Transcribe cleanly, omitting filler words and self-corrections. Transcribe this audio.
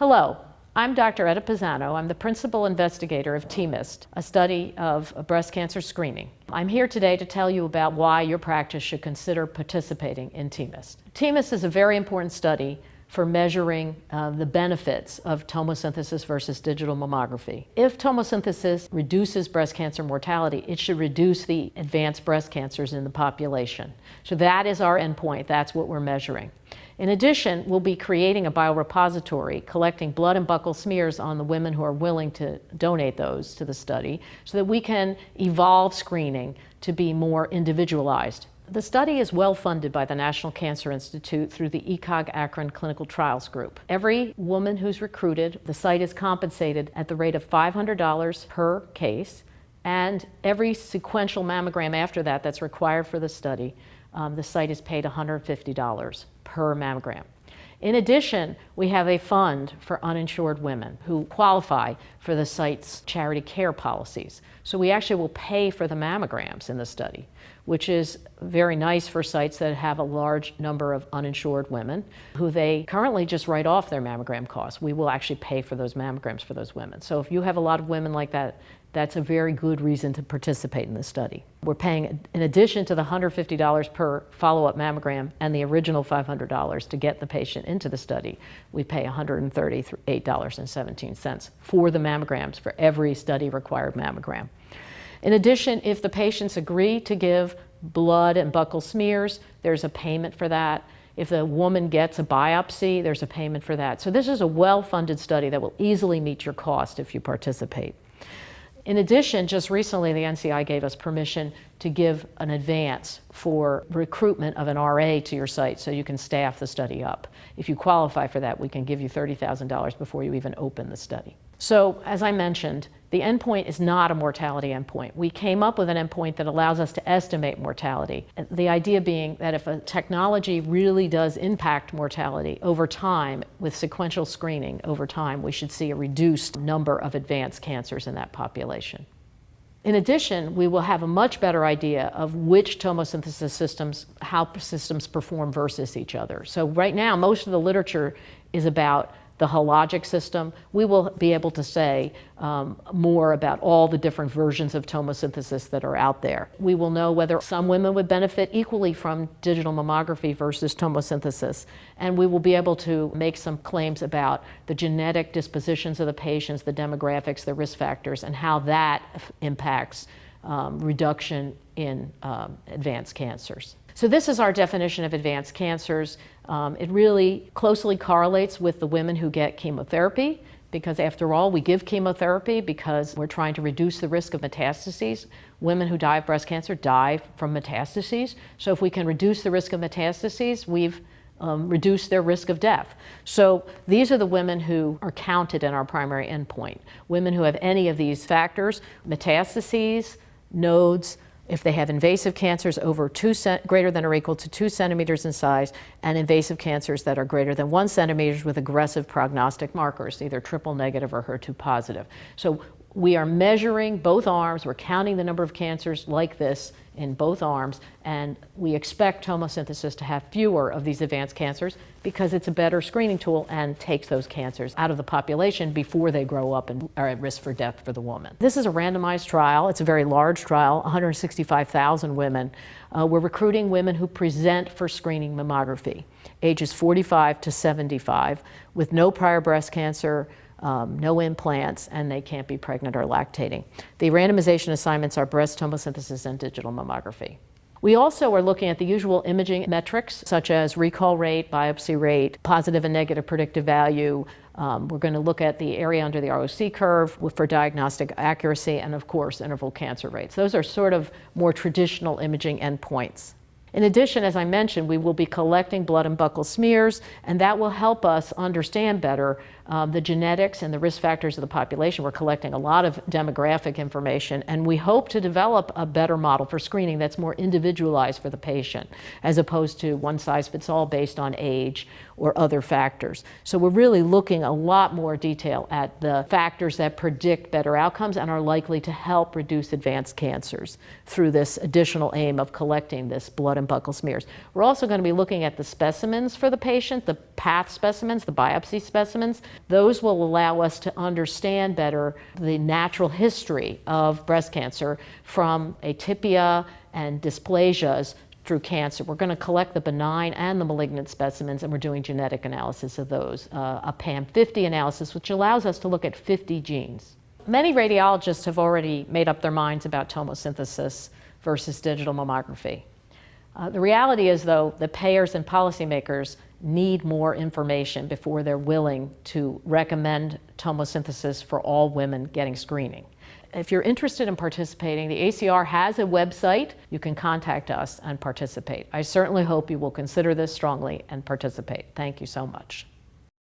Hello, I'm Dr. Etta Pisano. I'm the principal investigator of TMIST, a study of breast cancer screening. I'm here today to tell you about why your practice should consider participating in TMIST. TMIST is a very important study for measuring the benefits of tomosynthesis versus digital mammography. If tomosynthesis reduces breast cancer mortality, it should reduce the advanced breast cancers in the population. So that is our endpoint. That's what we're measuring. In addition, we'll be creating a biorepository, collecting blood and buccal smears on the women who are willing to donate those to the study so that we can evolve screening to be more individualized. The study is well funded by the National Cancer Institute through the ECOG Akron Clinical Trials Group. Every woman who's recruited, the site is compensated at the rate of $500 per case, and every sequential mammogram after that that's required for the study, the site is paid $150 per mammogram. In addition, we have a fund for uninsured women who qualify for the site's charity care policies. So we actually will pay for the mammograms in the study, which is very nice for sites that have a large number of uninsured women who they currently just write off their mammogram costs. We will actually pay for those mammograms for those women. So if you have a lot of women like that, that's a very good reason to participate in this study. We're paying, in addition to the $150 per follow-up mammogram and the original $500 to get the patient into the study, we pay $138.17 for the mammograms for every study-required mammogram. In addition, if the patients agree to give blood and buccal smears, there's a payment for that. If the woman gets a biopsy, there's a payment for that. So this is a well-funded study that will easily meet your cost if you participate. In addition, just recently the NCI gave us permission to give an advance for recruitment of an RA to your site so you can staff the study up. If you qualify for that, we can give you $30,000 before you even open the study. So, as I mentioned, the endpoint is not a mortality endpoint. We came up with an endpoint that allows us to estimate mortality. The idea being that if a technology really does impact mortality over time, with sequential screening over time, we should see a reduced number of advanced cancers in that population. In addition, we will have a much better idea of which tomosynthesis systems, how systems perform versus each other. So right now, most of the literature is about the hologic system. We will be able to say more about all the different versions of tomosynthesis that are out there. We will know whether some women would benefit equally from digital mammography versus tomosynthesis. And we will be able to make some claims about the genetic dispositions of the patients, the demographics, the risk factors, and how that impacts reduction in advanced cancers. So this is our definition of advanced cancers. It really closely correlates with the women who get chemotherapy, because after all, we give chemotherapy because we're trying to reduce the risk of metastases. Women who die of breast cancer die from metastases. So if we can reduce the risk of metastases, we've reduced their risk of death. So these are the women who are counted in our primary endpoint. Women who have any of these factors: metastases, nodes, if they have invasive cancers over greater than or equal to 2 centimeters in size, and invasive cancers that are greater than 1 centimeter with aggressive prognostic markers, either triple negative or HER2 positive. So we are measuring both arms, we're counting the number of cancers like this in both arms, and we expect tomosynthesis to have fewer of these advanced cancers because it's a better screening tool and takes those cancers out of the population before they grow up and are at risk for death for the woman. This is a randomized trial. It's a very large trial, 165,000 women. We're recruiting women who present for screening mammography, ages 45 to 75, with no prior breast cancer, no implants, and they can't be pregnant or lactating. The randomization assignments are breast tomosynthesis and digital mammography. We also are looking at the usual imaging metrics, such as recall rate, biopsy rate, positive and negative predictive value. We're going to look at the area under the ROC curve for diagnostic accuracy, and of course, interval cancer rates. Those are sort of more traditional imaging endpoints. In addition, as I mentioned, we will be collecting blood and buccal smears, and that will help us understand better the genetics and the risk factors of the population. We're collecting a lot of demographic information, and we hope to develop a better model for screening that's more individualized for the patient, as opposed to one size fits all based on age or other factors. So we're really looking a lot more detail at the factors that predict better outcomes and are likely to help reduce advanced cancers through this additional aim of collecting this blood and buccal smears. We're also going to be looking at the specimens for the patient, the path specimens, the biopsy specimens. Those will allow us to understand better the natural history of breast cancer from atypia and dysplasias through cancer. We're going to collect the benign and the malignant specimens, and we're doing genetic analysis of those, a PAM50 analysis, which allows us to look at 50 genes. Many radiologists have already made up their minds about tomosynthesis versus digital mammography. The reality is, though, that payers and policymakers need more information before they're willing to recommend tomosynthesis for all women getting screening. If you're interested in participating, the ACR has a website. You can contact us and participate. I certainly hope you will consider this strongly and participate. Thank you so much.